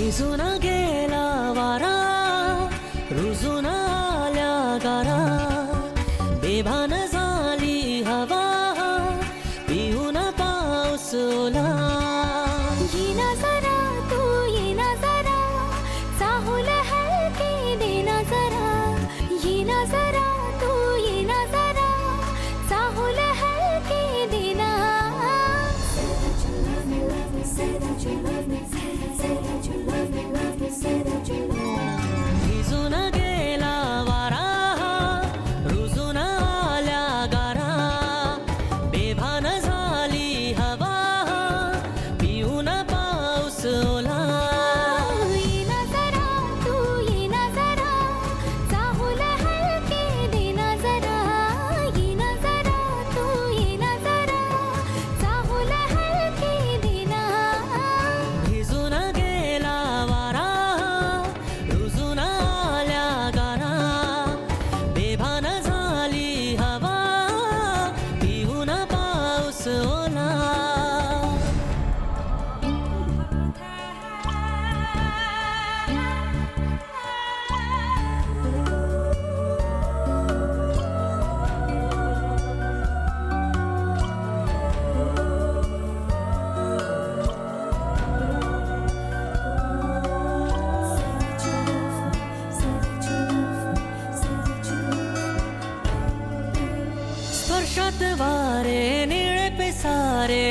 भिजून गेला वारा, रुजून आल्या गारा, बेभान झाली हवा, पिऊन पाऊस ओला. येना जरा तू येना जरा, चाहूल हलके देना जरा. येना जरा तू येना जरा, चाहूल हलके देना. Say that you love me, say that you love me, love me, say that you love me. भिजून गेला वारा, रुजून आल्या गारा, बेभान झाली हवा, पिऊन पाऊस ओला. येना जरा तू येना जरा, चाहूल हलके देना जरा. येना जरा तू येना जरा, चाहूल हलके देना. भिजून गेला वारा, रुजून आल्या गारा, बेभान झाली हवा, पिऊन पाऊस ओला. स्पर्शात वारे निळे पिसारे,